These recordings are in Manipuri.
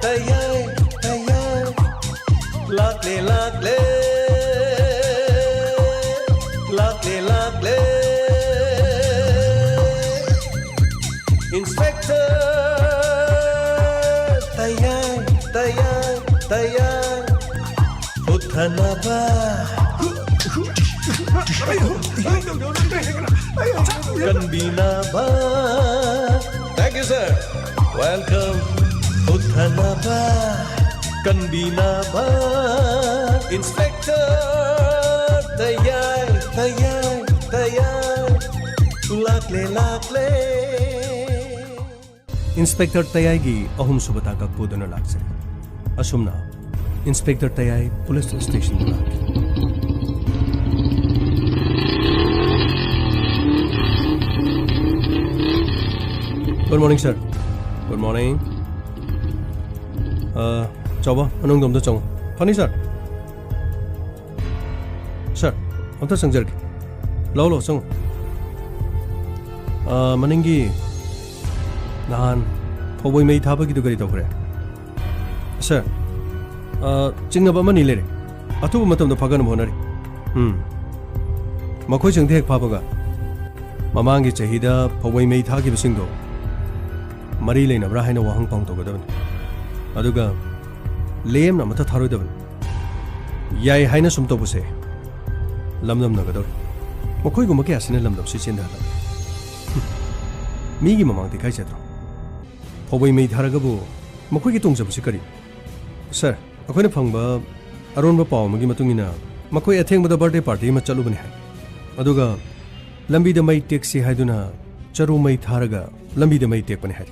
tayai tayai lakle lakle lakle lakle Inspector tayai tayai tayai Uthanaba Kanbinaba Thank you sir Welcome Uthanaba Kanbinaba Inspector Tayai Tayai Tayai Lakle Lakle Inspector Tayai gi ahum subata ka pudana lakse Asumna Inspector Tayai Police Station lak Good morning sir Good morning Chawba anong dom da chong Funny sir Sir amta sangjar ki lo sang maningi nahan phoboi mei thaba gi du gari tawre Sir chingna ba mani lere atu matam da phagan bonari makhoi chang thek phabaga mamangi chahida phoboi mei thagi bisingdo mari leinabra haina wahang pang togadabani aduga lemna mata tharoidabani yai haina sum tobuse lamdam nagador makhoi guma ke asina lamdam si chinda hala migi mamang dikai chadro phoboi mei tharagabu makhoi gi tongjabusi kari sir akoina phangba aronba paw magi matungina makhoi athengba da birthday party ma chalubani hai aduga lambi da mai taxi haiduna charu mai tharaga lambi da mai tekpani hai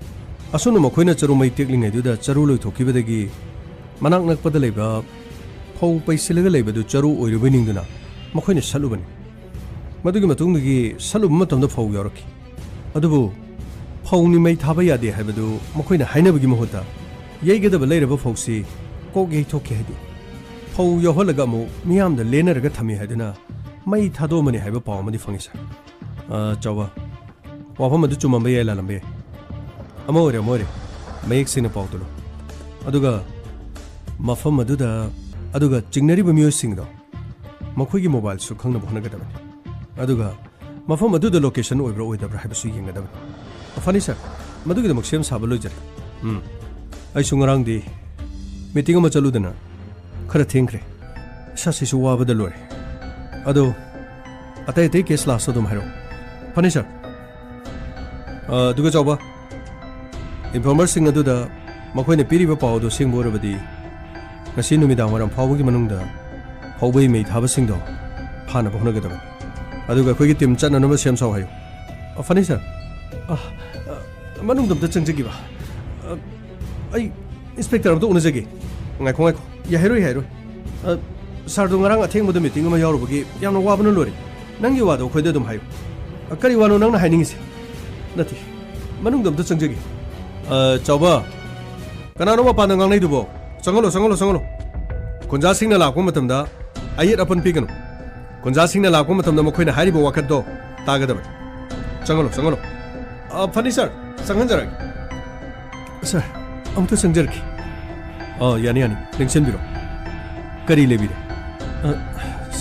asunu makhoina charu mai teklingai du da charu loi thokibadagi manak nakpada leiba phau paisilaga leiba du charu oirubani duna makhoina salubani madugi matungdagi salub matamda phau yauraki adubu phau ni mai thaba yade haibadu makhoina hainabagi mahota yeigada leiraba phausi kok yei thokki hadi phau yoholaga mu miyam da lenaraga thami haiduna mai thado mani haiba paw madi fangisa chawa wafam adu chumamba yai lalambe amore mayek sina pawtulo aduga mafam aduda aduga chingnari ba miyo singdo makhoi gi mobile su khangna bhona gadabani aduga mafam aduda location oibra oidabra haibasu yengadabani afani sir madugi damak sem saba loijare ai sungarang di meeting ma chaludana khara thengre sasi su wabada lore ado atai te case la so dum hairo fani sir duga chawba informer sing adu da makhoi ne piri ba paw do sing borabadi ngasi numidang waram phawgi manungda phawbai mei thaba sing do phana bhona gadaba aduga khoi gi tim chana no sem saw hayo fani sir manung dam ta changjagi ba ai inspector am to unajagi ngai khongai ya hero sar do ngarang atheng mod meeting ma yaurubagi yamna wabana lori nangi wado khoi da dum hayo kari wano nangna hainingise nati manung dam ta changjagi chawba kanano ma panang ngai dubo sangalo kunja singna lakwa matamda ayet apan pigano kunja singna lakwa matamda makhoina haribo wakat do tagadaba sangalo funny sir sanganjarag sir amta sangjarki yani lengsen biro kari lebire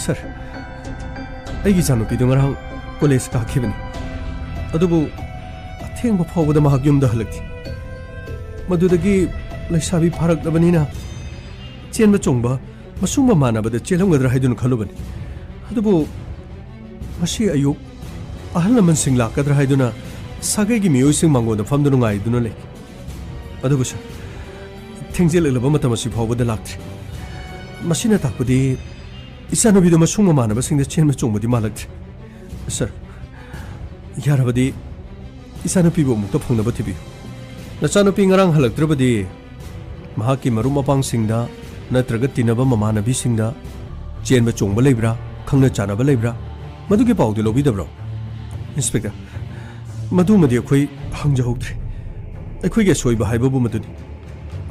sir aigi chanu pidu ngarang college ka khibani adubu athengba phawbada mahak yumda halakti madudagi laisabi pharak dabanina chenba chongba masumba manabada chelhamgadra haidun khalubani adubu masi ayuk ahal laman sing lakadra haiduna sagai gi miyo sing mango da famdunu ngai dunu le adubu sir thengjel elaba matamasi phawbada laktri masina takpudi isano bido masumba manaba sing da chenba chongbadi malaktri sir yarabadi isano pibo mukta phongnaba thibi nachano pi ngarang halaktrabadi mahaki marum mapang singda natraga tinaba mamanabi singda chenba chongba leibra khangna chanaba leibra madugi pawdu lobidabro inspector madu madi khoi hangjahoktre akhoi ge soiba haibabu maduni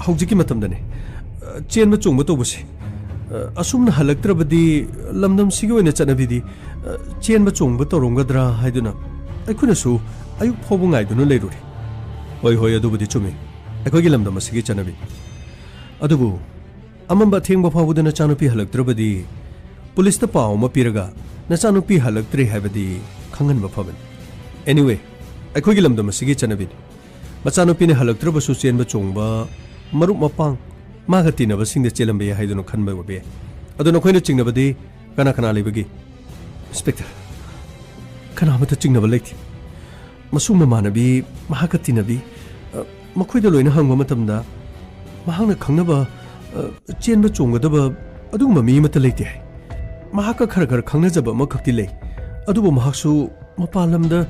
haujiki matamdane chenba chongba tobusi asumna halaktrabadi lamdam sigi oina chanabidi chenba chongba toromgadra haiduna akhuna su ayuk phobu ngai dunu leiruri hoi adubudi chumi akhoi gi lamdam sigi chanabi ꯑꯗꯨꯕꯨ ꯑꯃꯝꯕ ꯊꯦꯡꯕ ꯐꯥꯎꯕꯗ ꯅꯆꯥꯅꯨꯄꯤ ꯍꯜꯂꯛꯇ꯭ꯔꯕꯗꯤ ꯄꯨꯂꯤꯁꯇ ꯄꯥꯎ ꯑꯃ ꯄꯤꯔꯒ ꯅꯆꯥꯅꯨꯄꯤ ꯍꯜꯂꯛꯇ꯭ꯔꯦ ꯍꯥꯏꯕꯗꯤ ꯈꯪꯍꯟꯕ ꯐꯕꯅꯤ ꯑꯦꯅꯤꯋꯦ ꯑꯩꯈꯣꯏꯒꯤ ꯂꯝꯗꯝ ꯑꯁꯤꯒꯤ ꯆꯠꯅꯕꯤꯅꯤ ꯃꯆꯥꯅꯨꯄꯤꯅ ꯍꯜꯂꯛꯇ꯭ꯔꯕꯁꯨ ꯆꯦꯟꯕ ꯆꯣꯡꯕ ꯃꯔꯨꯞ ꯃꯄꯥꯡ ꯃꯥꯒ ꯇꯤꯟꯅꯕꯁꯤꯡꯗ ꯆꯦꯜꯂꯝꯕ ꯌꯥꯏ ꯍꯥꯏꯗꯨꯅ ꯈꯟꯕ ꯑꯣꯏꯕ ꯌꯥꯏ ꯑꯗꯣ ꯅꯈꯣꯏꯅ ꯆꯤꯡꯅꯕꯗꯤ ꯀꯅꯥ ꯀꯅꯥ ꯂꯩꯕꯒꯦ ꯏꯟꯁꯄꯦꯛꯇꯔ ꯀꯅꯥꯃꯠꯇ ꯆꯤꯡꯅꯕ ꯂꯩꯇꯦ ꯃꯁꯨ ꯃꯃꯥꯟꯅꯕꯤ ꯃꯍꯥꯛꯀ ꯇꯤꯟꯅꯕꯤ ꯃꯈꯣꯏꯗ ꯂꯣꯏꯅ ꯍꯪꯕ ꯃꯇꯝꯗ ꯃꯍꯥꯛꯅ ꯈꯪꯅꯕ ꯆꯦꯟꯕ ꯆꯣꯡꯒꯗꯕ ꯑꯗꯨꯒꯨꯝꯕ ꯃꯤ ꯑꯃꯠꯇ ꯂꯩꯇꯦ ꯍꯥꯏ ꯃꯍꯥꯛꯀ ꯈꯔ ꯈꯔ ꯈꯪꯅꯖꯕ ꯑꯃꯈꯛꯇꯤ ꯂꯩ ꯑꯗꯨꯕꯨ ꯃꯍꯥꯛꯁꯨ ꯃꯄꯥꯟ ꯂꯝꯗ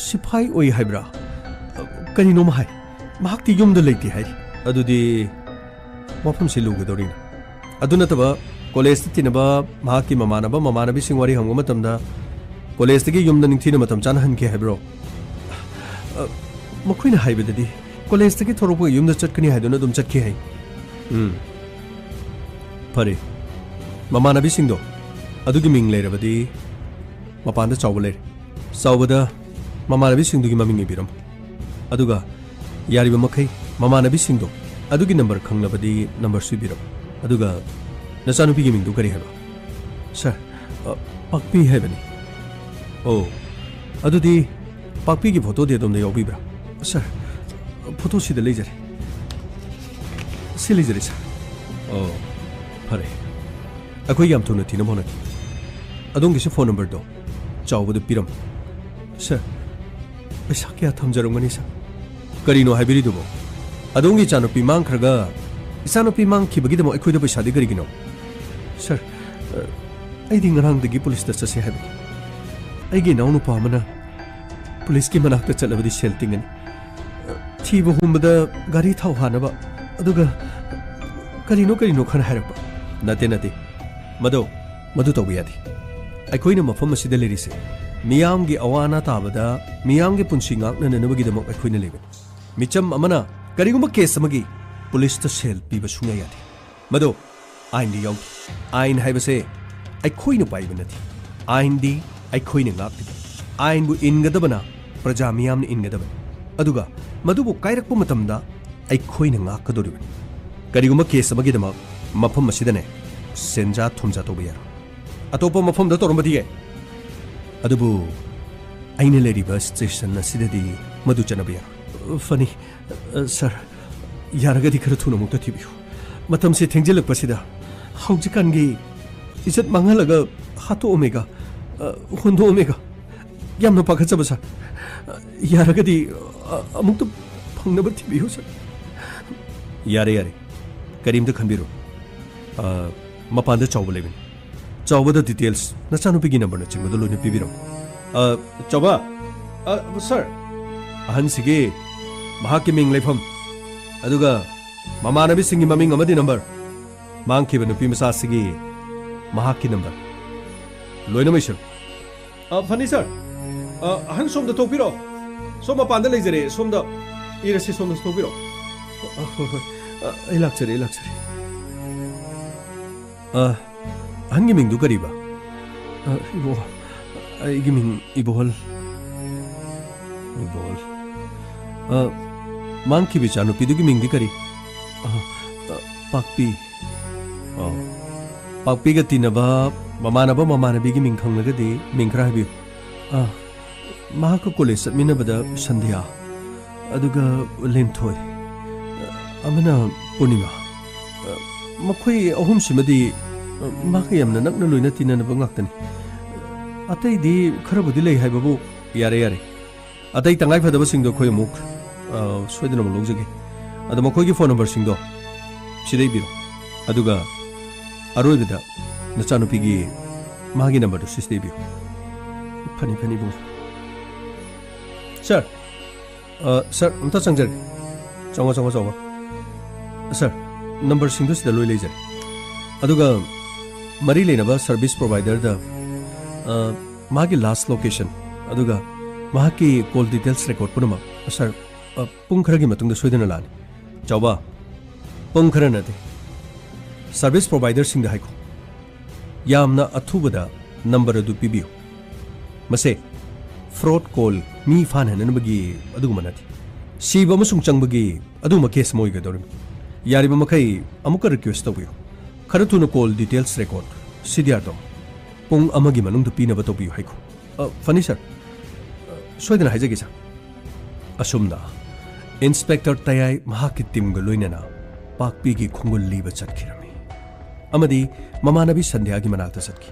ꯁꯤꯐꯥꯏ ꯑꯣꯏ ꯍꯥꯏꯕ꯭ꯔꯥ ꯀꯔꯤꯅꯣꯃ ꯍꯥꯏ ꯃꯍꯥꯛꯇꯤ ꯌꯨꯝꯗ ꯂꯩꯇꯦ ꯍꯥꯏ ꯑꯗꯨꯗꯤ ꯋꯥꯐꯝꯁꯤ ꯂꯨꯒꯗꯧꯔꯤꯅ ꯑꯗꯨ ꯅꯠꯇꯕ ꯀꯣꯂꯦꯖꯇ ꯇꯤꯟꯅꯕ ꯃꯍꯥꯛꯀꯤ ꯃꯃꯥꯟꯅꯕꯁꯤꯡ ꯋꯥꯔꯤ ꯍꯪꯕ ꯃꯇꯝꯗ ꯀꯣꯂꯦꯖꯇꯒꯤ ꯌꯨꯝꯗ ꯅꯤꯡꯊꯤꯅ ꯃꯇꯝ ꯆꯥꯅ ꯍꯟꯈꯤ ꯍꯥꯏꯕ꯭ꯔꯣ ꯃꯈꯣꯏꯅ ꯍꯥꯏꯕꯗꯗꯤ ꯀꯣꯂꯦꯖꯇꯒꯤ ꯊꯣꯔꯛꯄꯒ ꯌꯨꯝꯗ ꯆꯠꯀꯅꯤ ꯍꯥꯏꯗꯨꯅ ꯑꯗꯨꯝ ꯆꯠꯈꯤ ꯍꯥꯏ ꯐꯔꯦ ꯃꯃꯥꯟꯅꯕꯤꯁꯤꯡꯗꯣ ꯑꯗꯨꯒꯤ ꯃꯤꯡ ꯂꯩꯔꯕꯗꯤ ꯃꯄꯥꯟꯗ ꯆꯥꯎꯕ ꯂꯩꯔꯦ ꯆꯥꯎꯕꯗ ꯃꯃꯥꯟꯅꯕꯤꯁꯤꯡꯗꯨꯒꯤ ꯃꯃꯤꯡ ꯏꯕꯤꯔꯝꯃꯨ ꯑꯗꯨꯒ ꯌꯥꯔꯤꯕ ꯃꯈꯩ ꯃꯃꯥꯟꯅꯕꯤꯁꯤꯡꯗꯣ ꯑꯗꯨꯒꯤ ꯅꯝꯕꯔ ꯈꯪꯂꯕꯗꯤ ꯅꯝꯕꯔꯁꯨ ꯏꯕꯤꯔꯝꯃꯨ ꯑꯗꯨꯒ ꯅꯆꯥꯅꯨꯄꯤꯒꯤ ꯃꯤꯡꯗꯨ ꯀꯔꯤ ꯍꯥꯏꯕ ꯁꯥꯔ ꯄꯥꯛꯄꯤ ꯍꯥꯏꯕꯅꯤ ꯑꯣ ꯑꯗꯨꯗꯤ ꯄꯥꯛꯄꯤꯒꯤ ꯐꯣꯇꯣꯗꯤ ꯑꯗꯣꯝꯗ ꯌꯥꯎꯕꯤꯕ꯭ꯔꯥ ꯁꯥꯔ ꯐꯣꯇꯣꯁꯤꯗ ꯂꯩꯖꯔꯦ ꯁꯤ ꯂꯩꯖꯔꯦ ꯁꯥꯔ ꯑꯣ ꯐꯔꯦ ꯑꯩꯈꯣꯏ ꯌꯥꯝ ꯊꯨꯅ ꯊꯤꯅꯕ ꯍꯣꯠꯅꯈꯤ ꯑꯗꯣꯝꯒꯤꯁꯨ ꯐꯣꯟ ꯅꯝꯕꯔꯗꯣ ꯆꯥꯎꯕꯗ ꯄꯤꯔꯝꯃꯨ ꯁꯥꯔ ꯄꯩꯁꯥ ꯀꯌꯥ ꯊꯝꯖꯔꯝꯒꯅꯤ ꯁꯥꯔ ꯀꯔꯤꯅꯣ ꯍꯥꯏꯕꯤꯔꯤꯗꯨꯕꯣ ꯑꯗꯣꯝꯒꯤ ꯏꯆꯥꯅꯨꯄꯤ ꯃꯥꯡꯈ꯭ꯔꯒ ꯏꯆꯥꯅꯨꯄꯤ ꯃꯥꯡꯈꯤꯕꯒꯤꯗꯃꯛ ꯑꯩꯈꯣꯏꯗ ꯄꯩꯁꯥꯗꯤ ꯀꯔꯤꯒꯤꯅꯣ ꯁꯥꯔ ꯑꯩꯗꯤ ꯉꯔꯥꯡꯗꯒꯤ ꯄꯨꯂꯤꯁꯇ ꯆꯠꯁꯦ ꯍꯥꯏꯕꯅꯤ ꯑꯩꯒꯤ ꯏꯅꯥꯎꯅꯨꯄꯥ ꯑꯃꯅ ꯄꯨꯂꯤꯁꯀꯤ ꯃꯅꯥꯛꯇ ꯆꯠꯂꯕꯗꯤ ꯁꯦꯜ ꯇꯤꯡꯒꯅꯤ ꯊꯤꯕ ꯍꯨꯝꯕꯗ ꯒꯥꯔꯤ ꯊꯥꯎ ꯍꯥꯟꯅꯕ ꯑꯗꯨꯒ ꯀꯔꯤꯅꯣ ꯈꯔ ꯍꯥꯏꯔꯛꯄ ꯅꯠꯇꯦ ꯃꯗꯨ ꯇꯧꯕ ꯌꯥꯗꯦ ꯑꯩꯈꯣꯏꯅ ꯃꯐꯝ ꯑꯁꯤꯗ ꯂꯩꯔꯤꯁꯦ ꯃꯤꯌꯥꯝꯒꯤ ꯑꯋꯥ ꯑꯅꯥ ꯇꯥꯕꯗ ꯃꯤꯌꯥꯝꯒꯤ ꯄꯨꯟꯁꯤ ꯉꯥꯛꯅꯅꯕꯒꯤꯗꯃꯛ ꯑꯩꯈꯣꯏꯅ ꯂꯩꯕꯅꯤ ꯃꯤꯆꯝ ꯑꯃꯅ ꯀꯔꯤꯒꯨꯝꯕ ꯀꯦꯁ ꯑꯃꯒꯤ ꯄꯨꯂꯤꯁꯇ ꯁꯦꯜ ꯄꯤꯕ ꯁꯨꯡꯌꯥ ꯌꯥꯗꯦ ꯃꯗꯣ ꯑꯥꯏꯟꯗꯤ ꯌꯥꯎꯗꯦ ꯑꯥꯏꯟ ꯍꯥꯏꯕꯁꯦ ꯑꯩꯈꯣꯏꯅ ꯄꯥꯏꯕ ꯅꯠꯇꯦ ꯑꯥꯏꯟꯗꯤ ꯑꯩꯈꯣꯏꯅ ꯉꯥꯛꯂꯤꯕ ꯑꯥꯏꯟꯕꯨ ꯏꯟꯒꯗꯕꯅ ꯄ꯭ꯔꯖꯥ ꯃꯤꯌꯥꯝꯅ ꯏꯟꯒꯗꯕꯅꯤ ꯑꯗꯨꯒ ꯃꯗꯨꯕꯨ ꯀꯥꯏꯔꯛꯄ ꯃꯇꯝꯗ ꯑꯩꯈꯣꯏꯅ ꯉꯥꯛꯀꯗꯧꯔꯤꯕꯅꯤ ꯀꯔꯤꯒꯨꯝꯕ ꯀꯦꯁ ꯑꯃꯒꯤꯗꯃꯛ ꯃꯐꯝ ꯑꯁꯤꯗꯅꯦ ꯁꯦꯟꯖꯥ ꯊꯨꯝꯖꯥ ꯇꯧꯕ ꯌꯥꯔꯣꯏ ꯑꯇꯣꯞꯄ ꯃꯐꯝꯗ ꯇꯧꯔꯝꯕꯗꯤ ꯌꯥꯏ ꯑꯗꯨꯕꯨ ꯑꯩꯅ ꯂꯩꯔꯤꯕ ꯁ꯭ꯇꯦꯁꯟ ꯑꯁꯤꯗꯗꯤ ꯃꯗꯨ ꯆꯠꯅꯕ ꯌꯥꯔꯣꯏ ꯐꯅꯤ ꯁꯥꯔ ꯌꯥꯔꯒꯗꯤ ꯈꯔ ꯊꯨꯅ ꯑꯃꯨꯛꯇ ꯊꯤꯕꯤꯌꯨ ꯃꯇꯝꯁꯦ ꯊꯦꯡꯖꯤꯜꯂꯛꯄꯁꯤꯗ ꯍꯧꯖꯤꯛꯀꯥꯟꯒꯤ इज्जत मांगलगा हाथोमेगा हुंदोमेगा यामना पाखचबा सा यारगदी अमुक तो फंगनब थिबियो सा यारे करीमद खनबिरो मपानद चौब लेबिन चौबद डिटेल्स नचानुपिगी नंबर न चिंगबद लोइना पिबिरो चौबा सर अहनसिगे महाकी मिंग लेफम अदुगा ममानबी सिंगी ममिंग अमदी नंबर मांगखिबा नुपी मसासिगी महाकी नंबर लोइना मैसर फनी सर अहन सोमद तोपिरो सोम मपानद लेजरे सोमद इरसे सोमद तोपिरो ai lakchare अहनगी मिंग दु करीबा इबो आइगी मिंग इबोल मांगखी बिचा नुपीदुगी मिंग दि करी पाकपी पाकपी गा तिनबा ममानबी मिंग खंगलगदि मिंग खरा हाबियु महाक कॉलेज चटमिनबदा संध्या अदुगा लेंथोय अमना पूर्णिमा मखोय अहुम सिमदि माक यामना नकना लोइना तिननबा ngakतनि अतैदि खरबुदि लै हाइबबु यारे अतै तंगाइ फदबा सिंगदो खोय मुक सोइदना म लौजगे अद मखोयगी फोन नंबर सिंगदो सिदै बिरो अदुगा अरोइबदा नचानुपीगी मागी नंबर दो सिदै बिरो फनी बु सर सर अमता चंगजर चंगो सर नंबर सिंगदो सिदा लोइ लेजर अदुगा मरी लेनबा सर्विस प्रोवाइडर दा मागी लास्ट लोकेशन अदुगा माकी कॉल डिटेल्स रिकॉर्ड पुनमा सर पुंग खरगी मतुंग सोइदना लानी चौबा पुंग खर नते सर्विस प्रोवाइडर सिंग दा हाइको यामना अथुबदा नंबर अदु पिबियो मसे फ्रॉड कॉल मी फान हननबगी अदुगमा नते सीबा मसुंग चंगबगी अदुमा केस मोइगदोरम यारिब मखई अमुक रिक्वेस्ट तौबियो खर थुन कॉल डिटेल्स रिकॉर्ड CDR दो पुंग अमगी मनुंग पीनब तौबियो हाइको फनी सर सोइदना हाइजगे सर असुमना इंस्पेक्टर तयाई महाकी टीम ग लोइनना पाकपी की खुंगुल लीब चटखिरमी अमदी ममानबी संध्या की मनाकता चटखि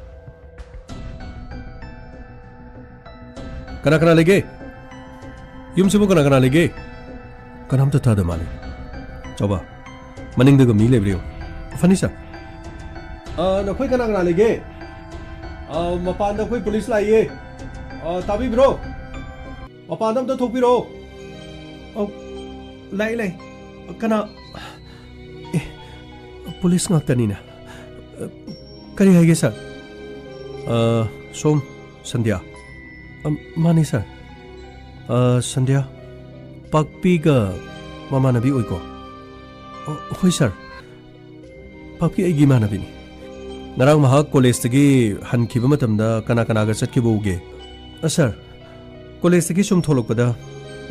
कना कना लेगे युमसिबु कना कना लेगे कनामता ताद माले चौबा मनिंगदग मी लेब्रियो फनी सर नखोई कना कना लेगे मपान नखोई पुलिस लाइए ताबी ब्रो मपान तो थोपिरो लाई लाई कना police ngaktanina kari haige sir som sandhya mani sir sandhya pakpi ga mamanabi oiko hoi sir pakpi aigi manabi ni narang mahak college tagi hankiba matamda kana kana ga chatkibuge sir college tagi sum tholokpada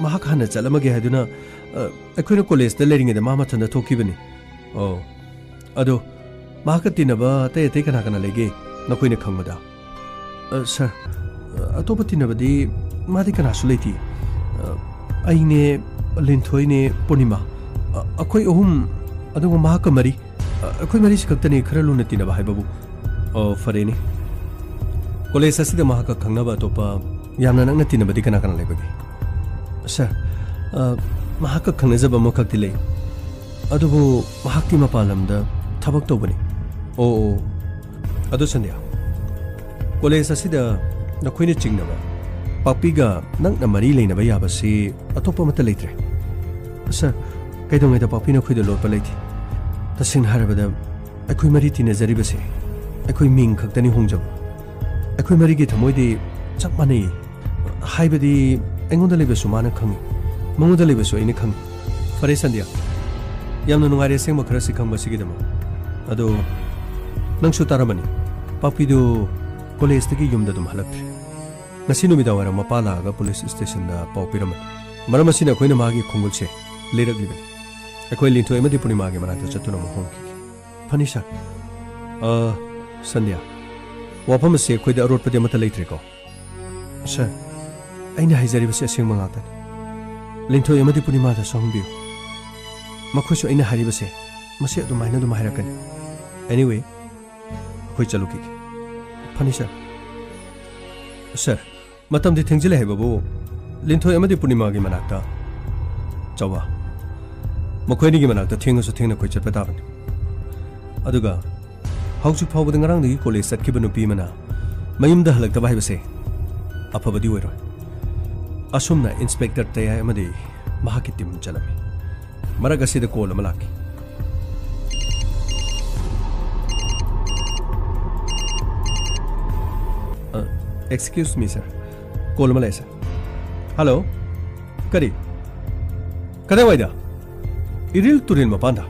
mahak hana chalamage haduna akhoi college da lering da mama thanda thokibani oh अदो माका तिनबा तय तय कना कना लेगे नकोइने खंगमदा सर अतोप तिनबदी मादि कना सुलेति आइने लिनथोइने पूर्णिमा अखोइ अहुम अदुगो माका मरी अखोइ मरी सिकतनी खरा लुना तिनबा हाइबाबु फरेनी कॉलेज असिदा माका खंगनबा अतोपा यामना नंगना तिनबदी कना कना लेबगे सर माका खंगनजबा मखक्ति ले अदुबो महाक्ति मपालमदा थबक तौबनी ओ अदु संध्या कॉलेज असिदा नखोइने चिंगनबा पापीगा नंगना मरी लेनबा याबसी अतोप मत लेत्रे सर कैदोंगैदा पापी नखोइदा लोटपा लेथि तसिंग हारबदा अखोइ मरी तिनजरिबसे अखोइ मिंग खक्तनी होंजब अखोइ मरीगी थमोइदि चप मानै हाइबदी एंगोंदा लेबसु माना खंगी मंगोंदा लेबसु आइने खंगी फरे संध्या यामना नुंगारे सेंग खरा सिखंग बसिगिदमा अदो नंगसु तारमनी पापीदो कॉलेज तगी युमदा दुम हलक्त्रे ngasi numida wara mapala ga police station da paw piramani maram asina koina magi khongulse leiraglibani akoi linthoi amadi punima ge manata chatuna mo hong ki phani sir sandhya wafam se koida arot pade mata leitre ko sir aina haijari base asing mangata linthoi amadi punima da songbiu makhosu aina hari base mase adu maina du mahairakani anyway koi chalu ki phani sir sir matam di thengjile hai babu linthoi amadi punima gi manakta chawa mokhoi ni gi manakta thengasu thengna koi chatpa tabani aduga hauju phawbada ngarang ni college satkiba nupi mana mayumda halakta bai base afabadi oiro asumna inspector taya amadi mahaki tim chalami maraga sida call amalaki excuse me sir call malai sir hello kari kada waida iril turil mapanda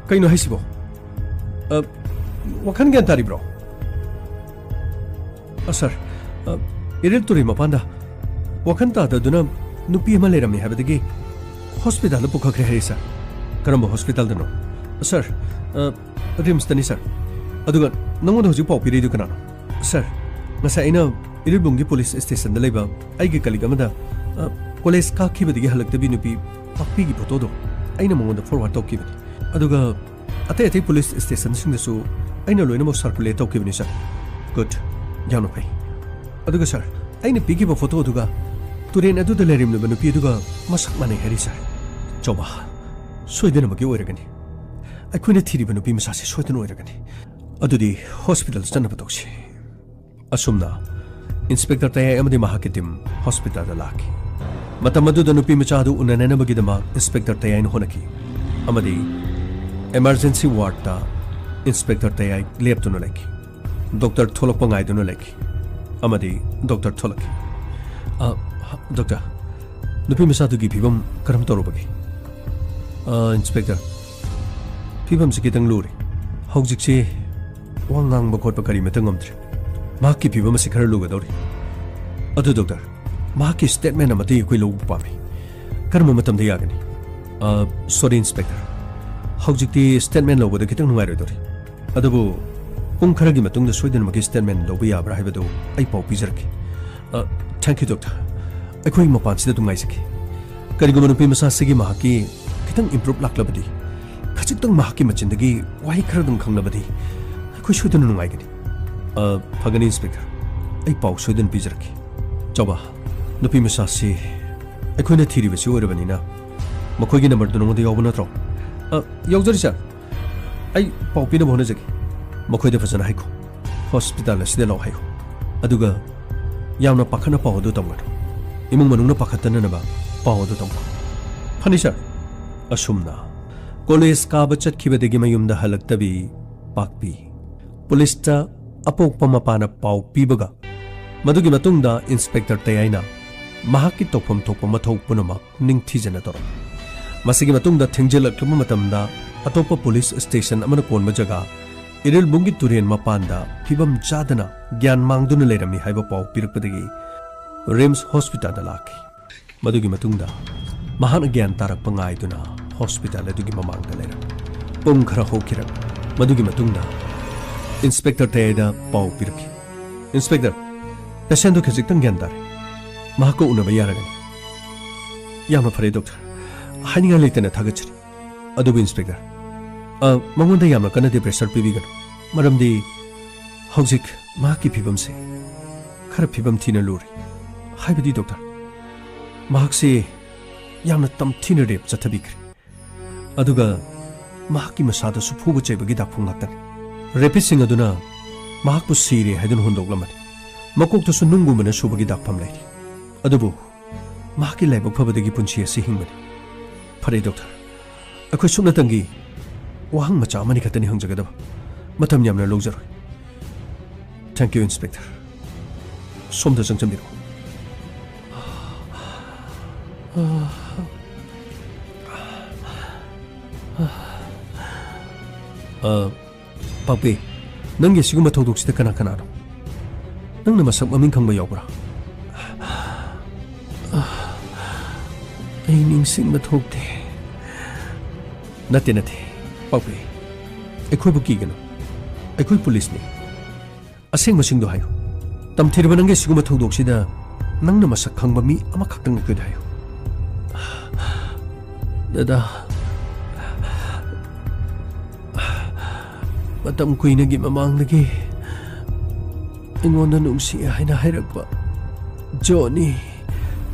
kaino haisibo wakhan gan tari bro sir iril turil mapanda wakhan ta da duna nupi ma lerami habadagi hospital da pukhakre hari sir karamba hospital da no sir rims tani sir aduga nangoda hoji pau piri du kana sir ngasa ina iribungi police station da leba aigi colleague amada college ka khibadigi halaktabi nupi pakpi gi photo do aina mongoda forward tokibani aduga ate police station sing da su aina loina mo circulate tokibani sir good jano pai aduga sir aina pigi ba photo duga turen adu da lerim no nupi duga masak mane hari sir choba soidena magi oiragani akhune thiri ba nupi masa se soidena oiragani adudi hospital stanna patokshi asumna inspector taya amadi mahaki tim hospital da laki matamadu da nupi macha du unanena bagidama inspector taya in honaki amadi emergency ward ta inspector taya lep tu no laki doctor tholok pangai du no laki amadi doctor tholaki doctor nupi macha du gi phibam karam toru bagi inspector phibam sikitang luri hojik si wangang bakot pakari metang amtre mahaki phibam si khara luga dori adu doctor mahaki statement amati koi logu pami karma matam da yagani Sorry, Inspector. Howjikti statement lobada kitang nungairoi. Adubu pung kharagi matungda soidanmaki statement lobu yabra haibadu ai pau pizarki. Thank you, Doctor. Akhoi mapansida tungaisaki. Kariguma nupi masa sigi mahaki kitang improve laklabadi. Khachitang mahaki machindagi wahi kharadum khanglabadi. Akhoi soidan nungaigani. Phagani Inspector. Ai pau soidan pizarki. Chaba nupi masa si akhoi na thiri basi orabanina. Makhoi number du nongda yawbu natro. Yawjari sir. Ai pau pina bhona jagi. Makhoi da fazana haiko. Hospital asida law haiko. Aduga yamna pakhana pau du tamgar. Imung manungna pakhatana na ba pau du tamgar. Phani sir. Asumna college ka bachat khibadegi mayumda halaktabi pakpi. Police ta apok pamapana pau pibaga. Madugi matungda Inspector Tayaina mahaki tokpam thokpa mathau punama ningthijana tor. Masigi matungda thengjelakma matamda atopa police station amana konma jaga iril bungi turen mapanda phibam chadana gyan mangduna lerami haiba pau pirakpadagi Rims Hospital da laki. Madugi matungda mahana gyan tarak pangaiduna hospital adugi mamangda leram. Pung khara hokira. Madugi matungda Inspector Tayada pau piraki. Inspector, patient do khajik gyan tare. Mahako unaba yaragani. Yamna phare doctor. Haninga leitana thagachari. Adubu Inspector. Mamunda yamna kanade pressure pibigano. Maramdi hawjik mahaki phibamse khara phibam thina luri. Haibadi doctor. Mahakse yamna tamthina rep chathabikri. Aduga mahaki masada sufuba chaibagi dakphung laktani. Rapid sing aduna mahakpu sire haidun hondoklamani. Makokta su nungumana subagi dakpham lairi. Adubu mahaki laibak phabadagi punchi asi hingmani. Phare doctor. Akhoi sumna tangi wahang macha mani khatani hangjagadaba. Matam yamna lawjaroi. Thank you, Inspector. Somda jangchamiro. Papi, nangi siguma thawdoksida kana kanano. Nangna masak maming khangba yawbra. Ai ningsingba thokte. Nate, Papi. Akhoi bu kigano. Akhoi police ni. Aseng masing do hayo. Tamthirba nangi siguma thawdoksida nangna masak khangba mi ama khaktang na hayo. Dada. Matam kuinagi mamangdagi ingonda nungsi haina hairakpa Johnny.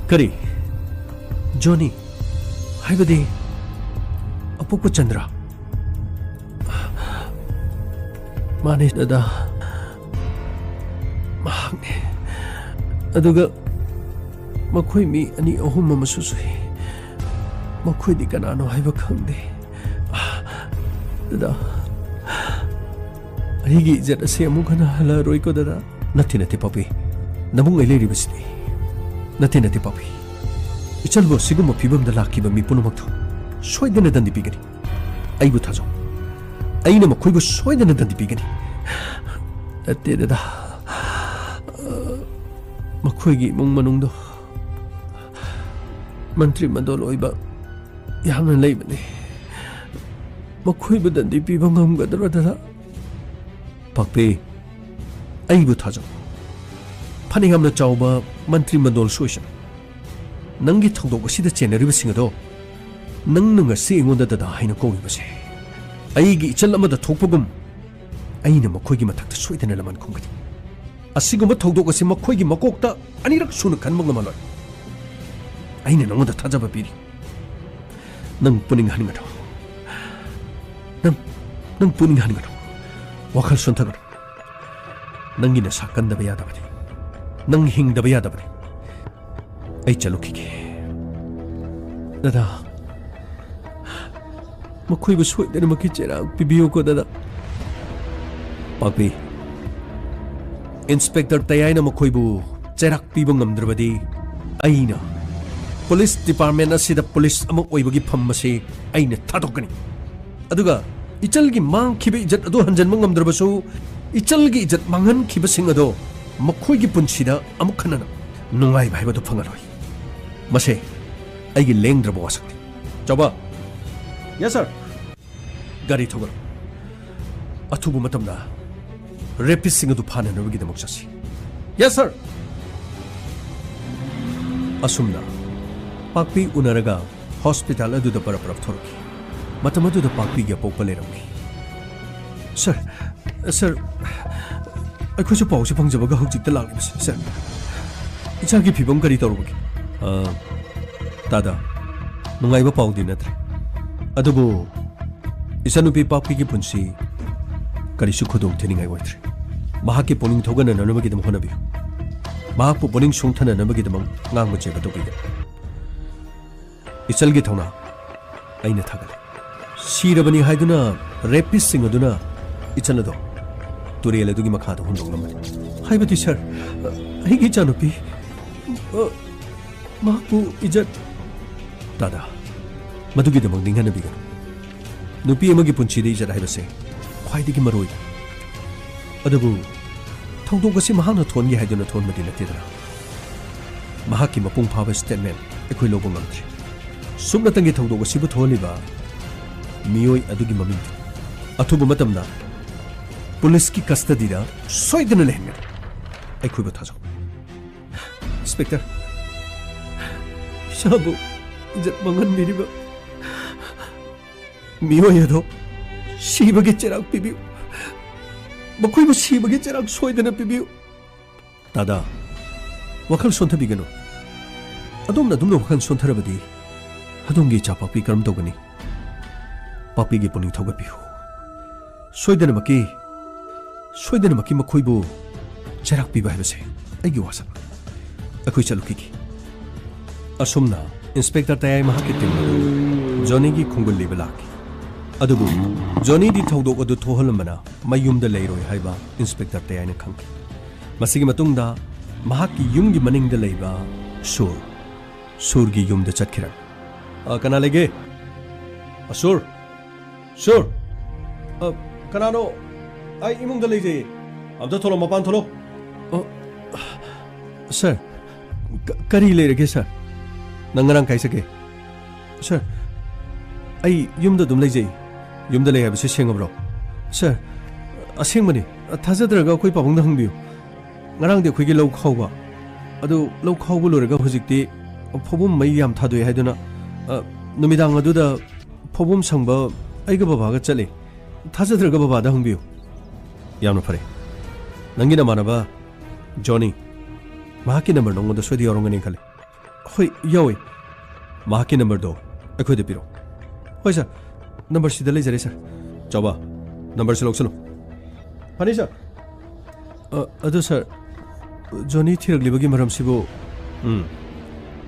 Kari? Johnny. Haibadi apokpa Chandra. Mane dada. Mahakne. Aduga makhoi mi ani ahum masusui. Makhoi di kanano haiba khangde. Dada. Aigi ijat ase amuk hana halaroi ko dada. Nati Papi. Namung ai leri basini. Nati Papi. Ichalbo siguma phibam da lakiba mi punumakto. Soidana dandi pigani. Aibu thajo. Aina makhoi bu soidana dandi pigani. Nati dada. Makhoi gi mung manungdo. Mantri mandol oiba yamna leibani. Makhoi bu dandi piba ngamgadra dada. Papi, aibu thajo. Phaningamna chauba mantri mandol soisan. Nangi thongdok asida chenariba singado nang nanga se ingonda dada haina kowi base. Aigi ichal amada thokpagum aina makhoigi mathakta soidana laman khongadi. Asiguma thongdok asi makhoigi makokta anirak suna khanma ngamaloi. Aina nangonda thajaba piri. Nang puning haningado. Nang puning haningado. Wakal sontagaro. Nangina sakandaba yadabani. Nang hingdaba yadabani. Ay chalukike. Dada. Makhoy ba soidana makichera pibiyo ko dada. Papi. Inspector Tayayna makhoy bu cherak pibang ngamdrabadi aina police department asida police amok oibagi phammasi aina thadokani. Aduga Ichalgi mang khiba ijat ado hanjan mang ngamdrabasu ichalgi ijat mangan khiba sing ado makhoigi punsida amuk khanana nungai bhaibadu phangaroi. Mase aigi lengdraba wasakni. Chaba Yes, sir. Gari thogal. Athubu matamda. Rapist singa du phana nabagi damok chasi. Yes, sir. Asumna. Pakpi unaraga hospital adu da parap thorki. Matamadu da pakpi ga popale ramki. Sir. Sir. Aku pau se phangjabaga hojik ta lagli sir. Ichagi phibam gari torubagi. Tada. Nungaiba pau din natre. Adubu isanupi pakpi ki punsi karisu khudong theningai waitri. Mahaki poning thogana nanamagi dam honabi. Mahakpu poning sungthana namagi dam ngangma cheba topida. Isalgi thona aina thagale. Sirabani haiduna rapist sing aduna ichanado turele dugi makhada hundong namani. Haibati sir higi chanupi mahakpu ijat tada madugi dam ninghana biga. Nupi amagi punchide ijat haibase khwaidigi maroida. Adabu thongdong kasi mahana thongi haiduna thon madina tidra. Mahaki mapung phaba statement ekhoi lobo ngamtri. Sumna tangi thongdong kasi bu tholiba miyoi adugi maming athubu matamda police ki custody da soidana lehenga ekhoi ba thajo. Inspector shabu ijat mangan miriba miyoi ado sibage cherak pibiu makhoi bu sibage cherak soidana pibiu. Tada wakhal sontha bigano adumna wakhal sontharabadi adumgi chapakpi karam togani. Papi gi puning thoga pihu. Soidana maki makhoi bu cherak piba hebase aigi wasa. Akhoi chaluki ki. Asumna inspector tayai mahaki timna Johnny gi khungul libelaki. Adubu Johnny di thawdok adu thohalamana mayumda leiroi haiba inspector tayai na khangki. Masigi matungda mahaki yumgi maningda leiba sur gi yumda chatkira. Kana lege Asur Sure. Kanano ai imung da leje. Amda tholo mapan tholo. Sir. Kari le rege sir. Nangarang kai sake. Sir. Ai yumda dum leje. Yumda le habse sengabro. Sir. Aseng mani. Thajadraga koi pabung da hangbiu. Ngarang de khoi gi lau khawba. Adu lau khawbu lorega hojikti phobum mai yam thadoi haiduna numidang adu da phobum sangba aiga babaga chale thajadraga babada hangbiu. Yamna phare. Nangi na manaba Johnny. Mahaki number nongoda swedi yorongani khale. Hoi yawi. Mahaki number do akhoi de piro. Hoi sir. Number sida le jare sir. Chaba. Number se loksalo. Pani sir. Adu sir. Johnny thiragli bagi maram sibo.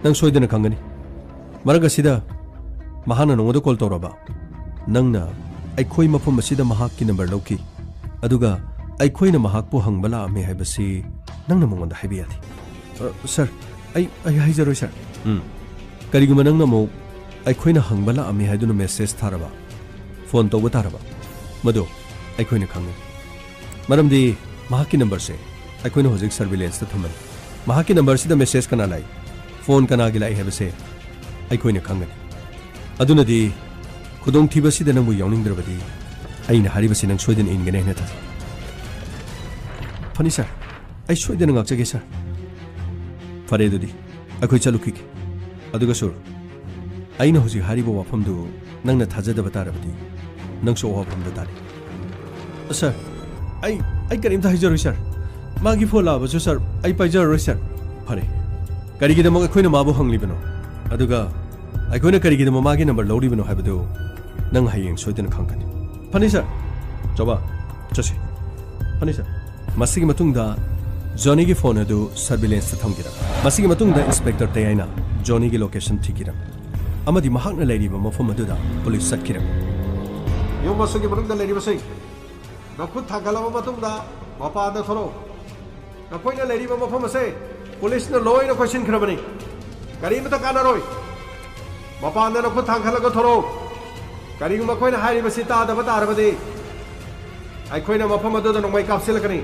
Nang soidana khangani. Maraga sida mahana nongoda call toraba. Nangna aikhoi mafam asida mahakki number lauki aduga aikhoina mahakpu hangbala ame haibasi nangna mongonda haibiyati. Sir ai haizaroi sir. Kariguma nangna mo aikhoina hangbala ame haiduna message tharaba phone toba taraba madu aikhoina khangni maramdi mahakki number se aikhoina hojik surveillance ta thaman mahakki number sida message kana lai phone kana gilai haibase aikhoina khangani adunadi Kudong tiba si danang mo yawning drabadi ay nahari ba sinang soy din in ganay na ta. Pani sir, ay soy din ang aksage sir. Faredo di, ako'y chalukik. Aduga sur, ay na husi hari ba wapam do nang natajada ba tarabadi nang so wapam da tari. Sir, ay karim tayo jaroy sir. Magi po laba so sir, ay pa jaroy sir. Pare, karigida mo ako'y na mabuhang libano. Aduga, ako'y na karigida mo magi number low libano habado. Nang hayeng soidana khangkani. Pani sir. Choba. Chasi. Pani sir. Masigi matungda Johnny gi phone adu surveillance ta thamgira. Masigi matungda inspector tayaina Johnny gi location thikira. Amadi mahakna leiriba mafam adu da police satkira. Yo masigi matungda leiriba sei. Nakut thagalaba matungda mapa da thoro. Nakoina leiriba mafam ase police na loy na question khrabani. Kari mata kana roi. Mapa da nakut thangkhalaga thoro. Kariguma koina hari basita da bata arabade ai koina mafam adu da nongmai kapsel kani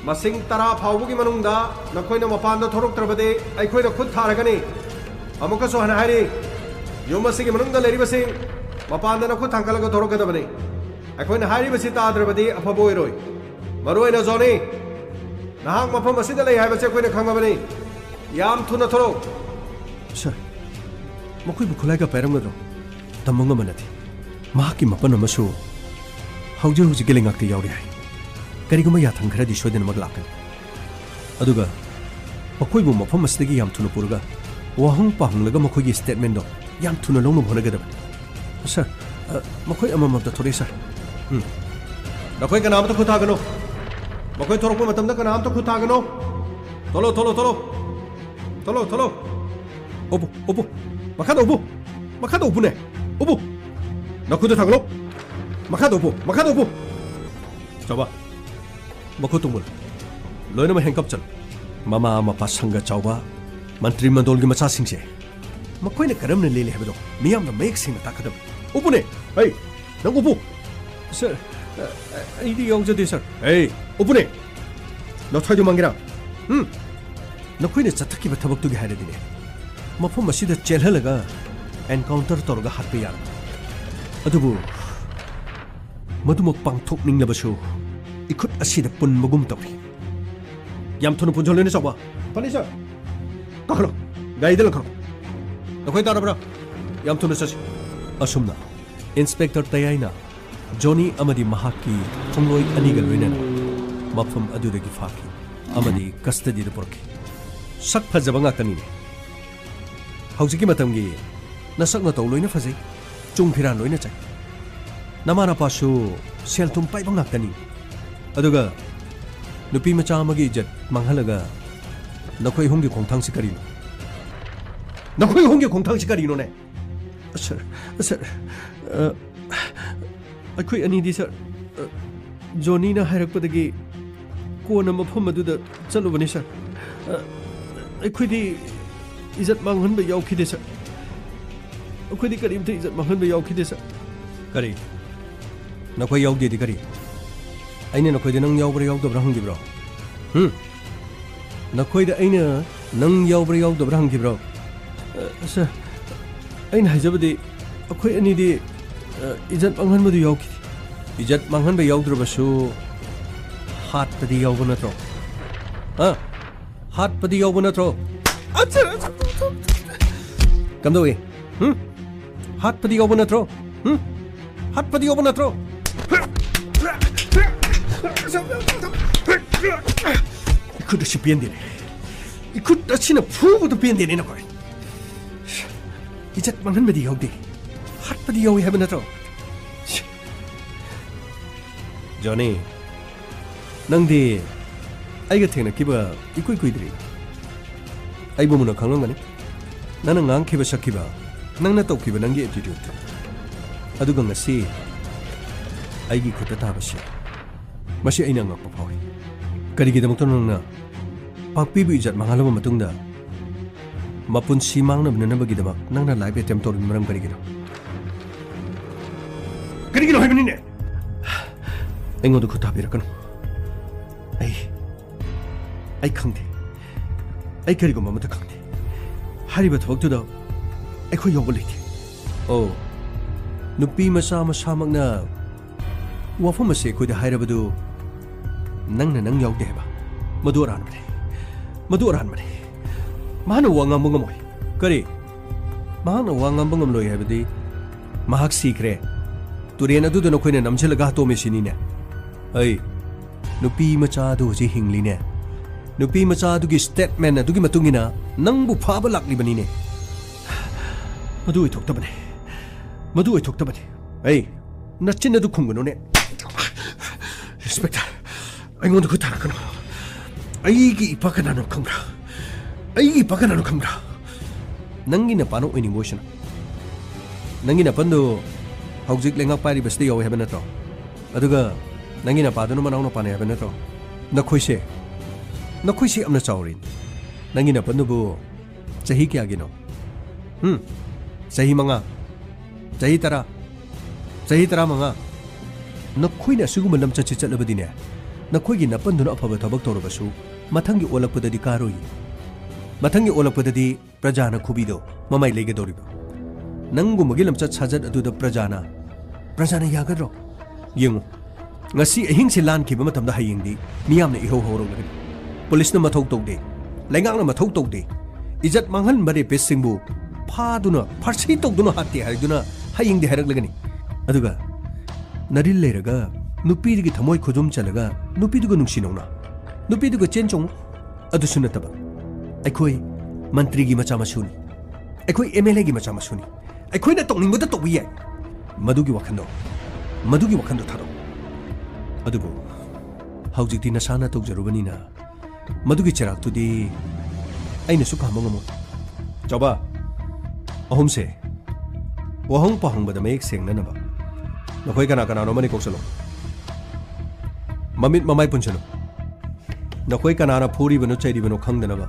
masing tara phawbugi manungda na koina mapan da thorok trabade ai koina khud tharagani amuka so hana hari yomasigi manungda leri basing ꯃꯄꯥꯟꯗꯅ ꯈꯨꯠ ꯊꯥꯡꯒꯠꯂꯒ ꯊꯣꯔꯛꯀꯗꯕꯅꯤ ꯑꯩꯈꯣꯏꯅ ꯍꯥꯏꯔꯤꯕꯁꯤ ꯇꯥꯗ꯭ꯔꯕꯗꯤ ꯑꯐꯕ ꯑꯣꯏꯔꯣꯏ ꯃꯔꯨꯑꯣꯏꯅ ꯖꯣꯅꯤ ꯅꯍꯥꯛ ꯃꯐꯝ ꯑꯁꯤꯗ ꯂꯩ ꯍꯥꯏꯕꯁꯤ ꯑꯩꯈꯣꯏꯅ ꯈꯪꯉꯕꯅꯤ ꯌꯥꯝ ꯊꯨꯅ ꯊꯣꯔꯛꯎ ꯁꯔ ꯃꯈꯣꯏꯕꯨ ꯈꯨꯠꯂꯥꯏꯒ ꯄꯥꯏꯔꯝꯒꯗ꯭ꯔꯣ ꯇꯝꯕ ꯉꯝꯕ ꯅꯠꯇꯦ ꯃꯍꯥꯛꯀꯤ ꯃꯄꯟ ꯑꯃꯁꯨ ꯍꯧꯖꯤꯛꯀꯤ ꯂꯩꯉꯥꯛꯇ ꯌꯥꯎꯔꯤ ꯍꯥꯏ ꯀꯔꯤꯒꯨꯝꯕ ꯌꯥꯊꯪ ꯈꯔꯗꯤ ꯁꯣꯏꯗꯅꯃꯛ ꯂꯥꯛꯀꯅꯤ ꯑꯗꯨꯒ ꯃꯈꯣꯏꯕꯨ ꯃꯐꯝ ꯑꯁꯤꯗꯒꯤ ꯌꯥꯝ ꯊꯨꯅ ꯄꯨꯔꯒ ꯋꯥꯍꯪ ꯄꯥꯍꯪꯂꯒ ꯃꯈꯣꯏꯒꯤ ꯁ꯭ꯇꯦꯠꯃꯦꯟꯗꯣ ꯌꯥꯝ ꯊꯨꯅ ꯂꯧꯅꯕ ꯍꯣꯠꯅꯒꯗꯕꯅꯤ ꯁꯔ ꯃꯈꯣꯏ ꯑꯃꯃꯝꯇ ꯊꯣꯔꯛꯏ ꯁꯔ ꯅꯈꯣꯏ ꯀꯅꯥꯝꯇ ꯈꯨꯠ ꯊꯥꯒꯅꯨ ꯃꯈꯣꯏ ꯊꯣꯔꯛꯄ ꯃꯇꯝꯗ ꯀꯅꯥꯝꯇ ꯈꯨꯠ ꯊꯥꯒꯅꯨ ꯊꯣꯂꯣ ꯑꯣꯄꯨ ꯃꯈꯥꯗ ꯎꯄꯨꯅꯦ ꯎꯄꯨ ꯅꯈꯨꯠꯇ ꯊꯥꯡꯒꯠꯂꯣ ꯃꯈꯥꯗ ꯎꯄꯨ ꯆꯥꯎꯕ ꯃꯈꯨꯠ ꯇꯨꯡꯃꯨꯜ ꯂꯣꯏꯅꯃꯛ ꯍꯦꯡꯀꯞ ꯆꯠꯂꯨ ꯃꯃꯥ ꯃꯄꯥ ꯁꯪꯒ ꯆꯥꯎꯕ ꯃꯟꯇ꯭ꯔꯤ ꯃꯟꯗꯣꯜꯒꯤ ꯃꯆꯥꯁꯤꯡꯁꯦ ꯃꯈꯣꯏꯅ ꯀꯔꯝꯅ ꯂꯦꯜꯂꯤ ꯍꯥꯏꯕꯗꯣ ꯃꯤꯌꯥꯝꯅ ꯃꯌꯦꯛ ꯁꯦꯡꯅ ꯇꯥꯛꯀꯗꯕꯅꯤ ꯎꯄꯨꯅꯦ ꯅꯪ ꯎꯄꯨ ꯁꯔ ꯑꯩꯗꯤ ꯌꯥꯎꯖꯗꯦ ꯁꯔ ꯎꯄꯨꯅꯦ ꯅꯊ꯭ꯋꯥꯏꯗꯨ ꯃꯥꯡꯒꯦꯔꯥ ꯅꯈꯣꯏꯅ ꯆꯠꯊꯈꯤꯕ ꯊꯕꯛꯇꯨꯒꯤ ꯍꯥꯏꯔꯗꯤꯅꯦ ꯃꯐꯝ ꯑꯁꯤꯗ ꯆꯦꯜꯍꯜꯂꯒ एनकाउंटर तौरगा हाथ पे यार अदुबु मधुमक पांथोकनिंगलबसु इखुट असिद पुनमगुम तौरी याम थुन पुंजोलेने चौबा फनी सर कखनो गाइदल खरो नखोय तारबरा याम थुन सस असुमना इंस्पेक्टर तयाइना जोनी अमदी महाकी थुंगलोय अनिगल लोइना मफम अदुदगी फाकी अमदी कस्टडी द पुरकी सक फजबा ngakani हौजिकी मतमगी नसक न तौ लोइना फजै चुंग फिरान लोइना चाइ नमाना पासु सेल तुम पाइबा ngakani अदुगा नुपी मचा अमगी इज्जत मांगहलगा नखोय हुंगी खोंथांसि करिनो नखोय हुंगी खोंथांसि करिनो ने सर अखोय अनिदि सर जोनी ना हायरकपदगी कोना मफम अदुदा चलुबनी सर अखोयदि इज्जत मांगहनबा यावखिदे सर अखोयदि करिमते इज्जत मांगहनबा यावखिदे सर करि नखोय यावदेदि करि अइने नखोयदि नंग यावब्रा यावदब्रा हंगिब्रो नखोयदि अइने नंग यावब्रा यावदब्रा हंगिब्रो सर अइने हाइजबदि अखोय अनिदि इज्जत मांगहनबदु यावखिदि इज्जत मांगहनबा यावद्रबसु हातपदि यावबो नत्रो हातपदि यावबो नत्रो कमदोए हातपदि यावबो नत्रो हातपदि यावबो नत्रो इखुद असी पेंदेने इखुद असीना फुबदु पेंदेने नखोय इज्जत मांगहनबदि यावदे हातपदि यावै हाबो नत्रो जॉनी नंगदि आइगा थेंनखिबा इकुइ कुइद्रि आइबो मुना खंगंगनि नंना ngang sakhiba nangna tawkiba nangi attitude aduga ngasi aigi khutta tabasi masi aina ngakpa phawi karigi damakto nangna pakpi bu ijat mangalaba matungda mapun simang na bananabagi damak nangna live attempt torin maram karigino haibani ne aingodu khutta birakanu ai khangde ai karigumba mata khangde Hariba थबक्तुदा अखोय यौबा लेते ओ नुपी मसा मसामकना वाफम असे अखोयदा हायरबदु नंगना नंग यौदे हेबा मदु अरानबने मानो वांगाम बंगमोय करी मानो वांगाम बंगम लोय हेबदि महाक सीखरे तुरेन अदुद नखोयना नमझलगा तोमे सिनीने ऐ नुपी मचा दु जे हिंगलिने नुपी मचा दुगी स्टेटमेंट अदुगी मतुंगिना नंगबु फाबा लाक्लिबनिने मदु ओइथोक्तबने ऐ नचिन अदु खुंगनुने इंस्पेक्टर अइंगोंद खु थारकनो अइगी इपाकनानो खंग्रा नंगी नपानो ओइनिंगोसन नंगी नपंदो हौजिक लेंगा पारि बस्ते यौ हेबन नत्रो अदुगा नंगी नपादनो मनाउनो पाने हेबन नत्रो नखोइसे अमना चावरिन नंगी नपंदुबु चही क्या गिनो चही मंगा चही तरा मंगा नखोइना सुगुम लमचा चलबदिने नखोइगी नपंदुना अफब थबक तौरबसु मथंगी ओलकपददि कारोई मथंगी ओलकपददि प्रजाना खुबीदो ममाई लेगे दोरिबो ꯅꯪꯒꯨꯝꯕꯒꯤ ꯂꯝꯆꯠ ꯁꯥꯖꯠ ꯑꯗꯨꯗ ꯄ꯭ꯔꯖꯥꯅ ꯌꯥꯒꯗ꯭ꯔꯣ? ꯌꯦꯡꯉꯨ, ꯉꯁꯤ ꯑꯍꯤꯡꯁꯦ ꯂꯥꯟꯈꯤꯕ ꯃꯇꯝꯗ ꯍꯌꯦꯡꯗꯤ ꯃꯤꯌꯥꯝꯅ ꯏꯍꯧ ꯍꯧꯔꯒꯅꯤ꯫ ꯄꯨꯂꯤꯁꯅ ꯃꯊꯧ ꯇꯧꯗꯦ, ꯂꯩꯉꯥꯛꯅ ꯃꯊꯧ ꯇꯧꯗꯦ, ꯏꯖꯠ ꯃꯥꯡꯍꯟꯕ ꯔꯦꯄꯤꯁꯁꯤꯡꯕꯨ ꯐꯥꯗꯨꯅ ꯐꯥꯔꯁꯤ ꯇꯧꯗꯨꯅ ꯍꯥꯠꯇꯦ ꯍꯥꯏꯗꯨꯅ ꯍꯌꯦꯡꯗꯤ ꯍꯥꯏꯔꯛꯂꯒꯅꯤ꯫ ꯑꯗꯨꯒ ꯅꯔꯤꯜ ꯂꯩꯔꯒ ꯅꯨꯄꯤꯗꯨꯒꯤ ꯊꯃꯣꯏ ꯈꯨꯖꯨꯝ ꯆꯜꯂꯒ ꯅꯨꯄꯤꯗꯨꯒ ꯅꯨꯡꯁꯤꯅꯧꯅ, ꯅꯨꯄꯤꯗꯨꯒ ꯆꯦꯟ ꯆꯣꯡꯉꯨ꯫ ꯑꯗꯨꯁꯨ ꯅꯠꯇꯕ ꯑꯩꯈꯣꯏ ꯃꯟꯇ꯭ꯔꯤꯒꯤ ꯃꯆꯥ ꯃꯁꯨꯅꯤ, ꯑꯩꯈꯣꯏ MLAꯒꯤ ꯃꯆꯥ ꯃꯁꯨꯅꯤ, ꯑꯩꯈꯣꯏꯅ ꯇꯧꯅꯤꯡꯕꯗ ꯇꯧꯕ ꯌꯥꯏ꯫ ꯃꯗꯨꯒꯤ ꯋꯥꯈꯟꯗꯣ ꯊꯥꯗꯣꯛ꯫ ꯑꯗꯨꯕꯨ ꯍꯧꯖꯤꯛꯇꯤ ꯅꯁꯥꯅ ꯇꯧꯖꯔꯨꯕꯅꯤꯅ ꯃꯗꯨꯒꯤ ꯆꯩꯔꯥꯛꯇꯨꯗꯤ ꯑꯩꯅꯁꯨ ꯈꯥꯝꯕ ꯉꯝꯃꯣꯏ꯫ ꯆꯥꯎꯕ, ꯑꯍꯨꯝꯁꯦ ꯋꯥꯍꯪ ꯄꯥꯎꯍꯪꯕꯗ ꯃꯌꯦꯛ ꯁꯦꯡꯅꯅꯕ ꯅꯈꯣꯏ ꯀꯅꯥ ꯀꯅꯥꯅꯣ ꯑꯃꯅꯤ ꯀꯣꯛꯁꯜꯂꯣ, ꯃꯃꯤꯠ ꯃꯃꯥꯏ ꯄꯨꯟꯁꯜꯂꯣ, ꯅꯈꯣꯏ ꯀꯅꯥꯅ ꯐꯨꯔꯤꯕꯅꯣ ꯆꯩꯔꯤꯕꯅꯣ ꯈꯪꯗꯅꯕ,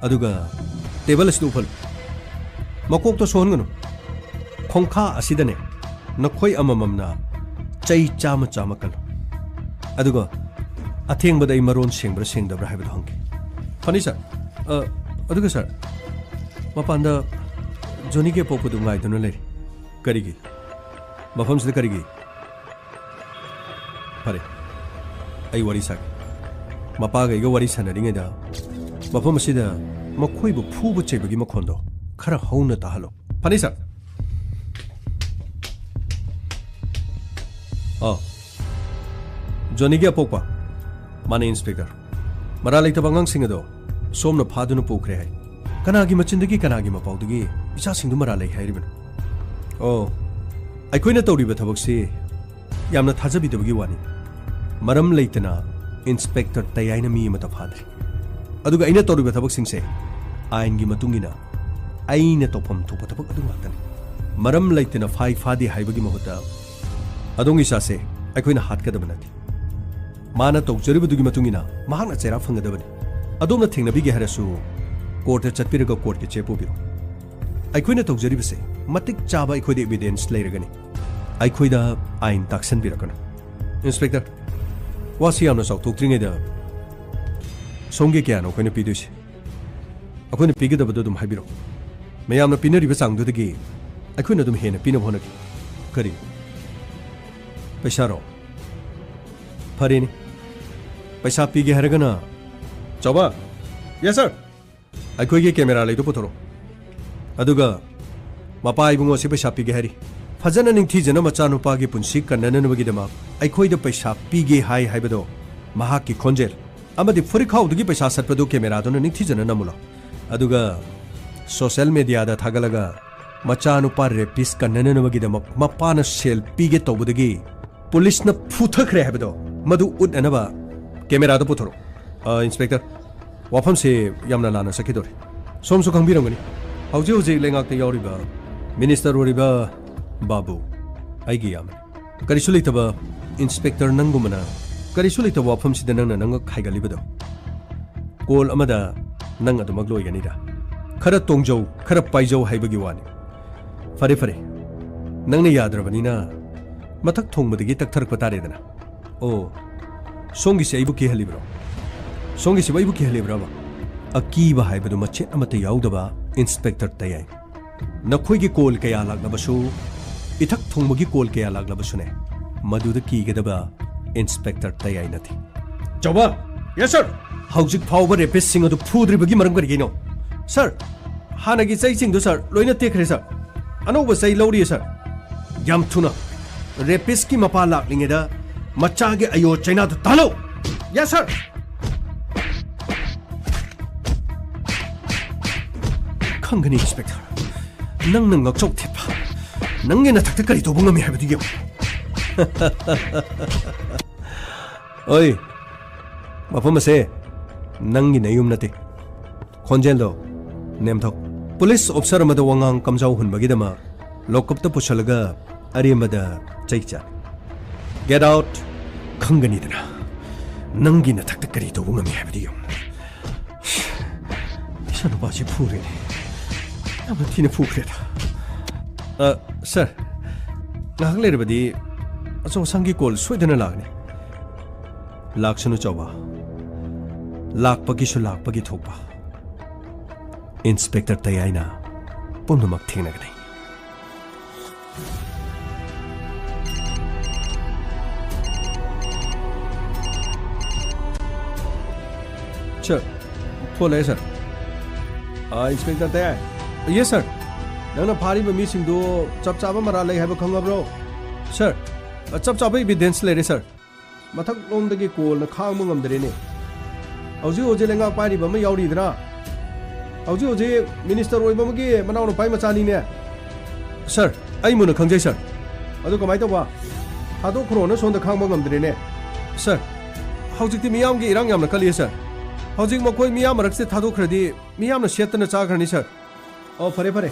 ꯑꯗꯨꯒ ꯇꯦꯕꯜ ꯑꯁꯤꯗ ꯎꯐꯜꯂꯨ, ꯃꯀꯣꯛꯇ ꯁꯣꯍꯟꯒꯅꯨ꯫ ꯈꯣꯡꯈꯥ ꯑꯁꯤꯗꯅꯦ ꯅꯈꯣꯏ ꯑꯃꯃꯝꯅ ꯆꯩ ꯆꯥꯝꯃ ꯀꯜꯂꯨ, ꯑꯗꯨꯒ ꯑꯊꯦꯡꯕꯗ ꯑꯩ ꯃꯔꯣꯟ ꯁꯦꯡꯕ꯭ꯔꯥ ꯁꯦꯡꯗꯕ꯭ꯔꯥ ꯍꯥꯏꯕꯗꯨ ꯍꯪꯒꯦ꯫ ꯐꯅꯤ ꯁꯥꯔ, ꯑꯗꯨꯒ ꯁꯥꯔ, ꯃꯄꯥꯟꯗ ꯖꯣꯅꯤꯒꯤ ꯑꯄꯣꯛꯄꯗꯨ ꯉꯥꯏꯗꯨꯅ ꯂꯩꯔꯤ꯫ ꯀꯔꯤꯒꯤ? ꯃꯐꯝꯁꯤꯗ ꯀꯔꯤꯒꯤ? ꯐꯔꯦ, ꯑꯩ ꯋꯥꯔꯤ ꯁꯥꯒꯦ꯫ ꯃꯄꯥꯒ ꯑꯩꯒ ꯋꯥꯔꯤ ꯁꯥꯟꯅꯔꯤꯉꯩꯗ ꯃꯐꯝ ꯑꯁꯤꯗ ꯃꯈꯣꯏꯕꯨ ꯐꯨꯕ ꯆꯩꯕꯒꯤ ꯃꯈꯣꯟꯗꯣ ꯈꯔ ꯍꯧꯅ ꯇꯥꯍꯜꯂꯣ꯫ ꯐꯅꯤ ꯁꯥꯔ꯫ ꯖꯣꯅꯤꯒꯤ ꯑꯄꯣꯛꯄ, ꯃꯥꯅꯦ ꯏꯟꯁꯄꯦꯛꯇꯔ꯫ ꯃꯔꯥ ꯂꯩꯇꯕ ꯑꯉꯥꯡꯁꯤꯡ ꯑꯗꯣ ꯁꯣꯝꯅ ꯐꯥꯗꯨꯅ ꯄꯨꯈ꯭ꯔꯦ ꯍꯥꯏ꯫ ꯀꯅꯥꯒꯤ ꯃꯆꯤꯟꯗꯒꯤ ꯀꯅꯥꯒꯤ ꯃꯄꯥꯎꯗꯒꯤ ꯏꯆꯥꯁꯤꯡꯗꯨ ꯃꯔꯥ ꯂꯩ ꯍꯥꯏꯔꯤꯕꯅꯣ? ꯑꯩꯈꯣꯏꯅ ꯇꯧꯔꯤꯕ ꯊꯕꯛꯁꯤ ꯌꯥꯝꯅ ꯊꯥꯖꯕꯤꯗꯕꯒꯤ ꯋꯥꯅꯤ꯫ ꯃꯔꯝ ꯂꯩꯇꯅ ꯏꯟꯁꯄꯦꯛꯇꯔ ꯇꯌꯥꯏꯅ ꯃꯤ ꯑꯃꯠꯇ ꯐꯥꯗ꯭ꯔꯤ꯫ ꯑꯗꯨꯒ ꯑꯩꯅ ꯇꯧꯔꯤꯕ ꯊꯕꯛꯁꯤꯡꯁꯦ ꯑꯥꯏꯟꯒꯤ ꯃꯇꯨꯡ ꯏꯟꯅ ꯑꯩꯅ ꯇꯧꯐꯝ ꯊꯣꯛꯄ ꯊꯕꯛ ꯑꯗꯨ ꯉꯥꯛꯇꯅꯤ꯫ ꯃꯔꯝ ꯂꯩꯇꯅ ꯐꯥꯗꯦ ꯍꯥꯏꯕꯒꯤ ꯃꯍꯨꯠꯇ ꯑꯗꯣꯝꯒꯤ ꯏꯆꯥꯁꯦ ꯑꯩꯈꯣꯏꯅ ꯍꯥꯠꯀꯗꯕ ꯅꯠꯇꯦ꯫ ꯃꯥꯅ ꯇꯧꯖꯔꯤꯕꯗꯨꯒꯤ ꯃꯇꯨꯡ ꯏꯟꯅ ꯃꯍꯥꯛꯅ ꯆꯩꯔꯥꯛ ꯐꯪꯒꯗꯕꯅꯤ꯫ ꯑꯗꯣꯝꯅ ꯊꯦꯡꯅꯕꯤꯒꯦ ꯍꯥꯏꯔꯁꯨ ꯀꯣꯔꯠꯇ ꯆꯠꯄꯤꯔꯒ ꯀꯣꯔꯠꯀꯤ ꯆꯦ ꯄꯨꯕꯤꯔꯣ꯫ ꯑꯩꯈꯣꯏꯅ ꯇꯧꯖꯔꯤꯕꯁꯦ ꯃꯇꯤꯛ ꯆꯥꯕ ꯑꯩꯈꯣꯏꯗ ꯑꯦꯕꯤꯗꯦꯟꯁ ꯂꯩꯔꯒꯅꯤ ꯑꯩꯈꯣꯏꯗ ꯑꯥꯏꯟ ꯇꯥꯛꯁꯟꯕꯤꯔꯛꯀꯅꯨ꯫ ꯏꯟꯁꯄꯦꯛꯇꯔ, ꯋꯥꯁꯤ ꯌꯥꯝꯅ ꯆꯥꯎꯊꯣꯛꯇ꯭ꯔꯤꯉꯩꯗ ꯁꯣꯝꯒꯤ ꯀꯌꯥꯅꯣ ꯑꯩꯈꯣꯏꯅ ꯄꯤꯗꯣꯏꯁꯦ? ꯑꯩꯈꯣꯏꯅ ꯄꯤꯒꯗꯕꯗꯣ ꯑꯗꯨꯝ ꯍꯥꯏꯕꯤꯔꯛꯎ꯫ ꯃꯌꯥꯝꯅ ꯄꯤꯅꯔꯤꯕ ꯆꯥꯡꯗꯨꯗꯒꯤ ꯑꯩꯈꯣꯏꯅ ꯑꯗꯨꯝ ꯍꯦꯟꯅ ꯄꯤꯅꯕ ꯍꯣꯠꯅꯒꯦ꯫ ꯀꯔꯤ? ꯄꯩꯁꯥꯔꯣ? ꯐꯔꯦꯅꯤ, ꯄꯩꯁा पीगे हरगना। चौबा, yes sir. अखोइगे camera लेदो पुथरो। अदुगा Mopa Ibungo से पैसा पीगे हरी। फजन निंगथीजन मचा नुपागी पुंसी कन्ननबगिदमा अखोइदा पैसा पीगे हाय हाइबदो महाकी खोंजेल अमदि फुरिखाउदगी पैसा सटपदो कैमरादोन निंगथीजन नमुला। अदुगा सोशल मीडिया दा थागलगा मचा नुपा रेपिस कन्ननबगिदमा मपाना सेल पीगे तौबदगी पुलिस न फुथखरे हाइबदो मदु उदनबा कैमरा दो पुथरो। इंस्पेक्टर, वाफम से यामना लाना सकिदोरे। सोमसु खंबिरंगनी हौजे हौजे लेंगाकते यावरिबा मिनिस्टर ओरिबा बाबू आइगी याम करिसु लेतबा इंस्पेक्टर नंगुमना करिसु लेतबा वाफम सिदा नंगना नंग खाइगलिबदो कोल अमदा नंग अदुमक लोइगनिदा खरा तोंजौ खरा पाइजौ हाइबगी वानी। फरे फरे नंगने याद्रबनिना मथक थोंगबदगी तकथरक तारेदना। ओ सोंगी से आइबु केहलिब्रो? सोंगी से आइबु केहलिब्राबा? अकीबा हाइबदु मचेत अमते याउदबा इंस्पेक्टर तयाई नखोइगी कोल कया लागलबसु इथक थोंगबगी कोल कया लागलबसुने मदुद कीगदबा इंस्पेक्टर तयाई नथि। चौबा, यस सर। हौजिक फाउबा रेपिस्ट सिंग अदु फुद्रिबगी मरम करिगिनो? सर, हानागी चै सिंगदु सर लोइना तेखरे सर। अनौबा चै लौरी सर। याम थुना रेपिस्ट की मपा लाक्लिंगेदा मचागे अयो चाइना तो तालो। Yes sir. खंगनी इंस्पेक्टर, नंग नंग ngakchok thepa nangge na thakta kari tobunga mi habdu yem। ओए मफम से नंगी नयुम नते खोंजेल दो नेमथो पुलिस ऑफिसर मद वंगांग कमजाउ हुनबगिदमा लॉकअप त पुछलगा अरेमदा चैचा गेट आउट खंगनीदना नंगी न थकत करी तो ngami habdiyo isanu baji phuri amthina phukreda sir ngahak lerbadi aso sangi call soidana lagni laksanu chawba lakpagi su lakpagi thokpa inspector tayaina pumnamak thengnagani Sir, थोले सर इंस्पेक्टर तैयार ये सर नंगना फारीब मीसिंगदो चप चाबा मरा लई हाबो खंगब्रो सर चप चाबा एविडेंस लेरे सर मथक लोमदगी कोल न खांग मंगमदरेने हौजी होजे लेंगा पारीब म यावरीदना हौजी होजे मिनिस्टर ओइबमगी मनावनो पाइ मचानीने सर आई मुन खंगजै सर अदु कमाय तबा हादो खरोना सोंद खांग मंगमदरेने सर हौजिकति मियामगी इरांग यामना कलिए सर हौजिक मखोय मियाम मरकसे थादोखरदि मियामना सेतना चाखरनी सर ओ फरे फरे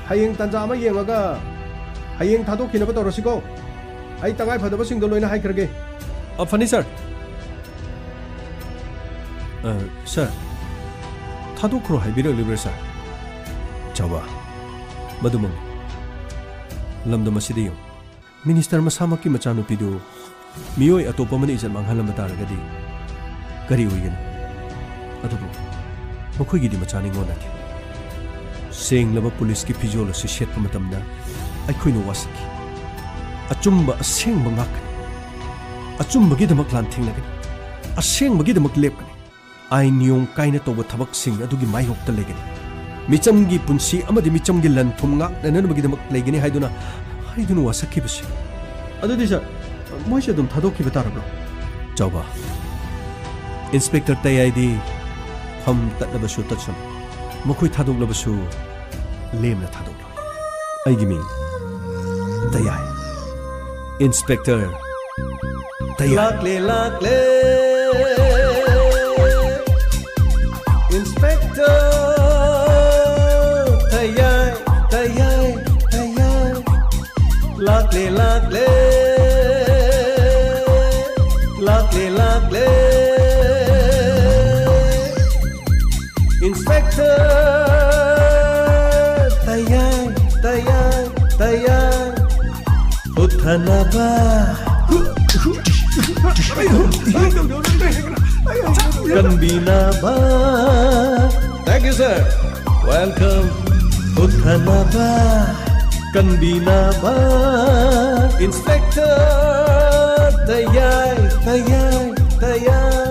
हयेंग तंजा अमा येंगागा हयेंग थादोखिनबा तौरसिको आई तंगाय फदबसिंगदो लोइना हाइखरगे फनी सर सर थादोखरो हाइबिरलिब्रे सर चावा मदुमंग लमदमसिदि मिनिस्टर मसामकी मचानुपिदो मियोय अतोपमनि इजत मांगहलम तारगदि करी होइगन अदुबु मखोयगिदि मचानि गोनाथि सेंगलबा पुलिस की फिजोल से शेट मतमना अखोइनो वासकी अचुम्बा असेंगबा ngakani अचुम्बगी दमक लांथिंगलगनि असेंगबगी दमक लेपकनि आई नियम काइना तोबा थबक सिंग अदुगी माइहोक्ता लेगनि मिचमगी पुंसी अमदि मिचमगी लन थुमंगा नननबगी दमक लेगनि हाइदुना वासकीबसि अदुदि सर मोइसे दम थादोखिबा तारब्रो चावबा इंस्पेक्टर तैयाइदी हम तत्लबसु तत्सम मखोय थादोक्लबसु लेमना थादोक्लो आइगी मिंग तैयाय इंस्पेक्टर तैयाय लाकले इंस्पेक्टर तैयाय तैयाय तैयाय लाकले लाकले लाकले लाकले इंस्पेक्टर तैयार तैयार तैयार उठनबा कनबीनाबा थैंक यू सर वेलकम उठनबा कनबीनाबा इंस्पेक्टर तैयार तैयार तैयार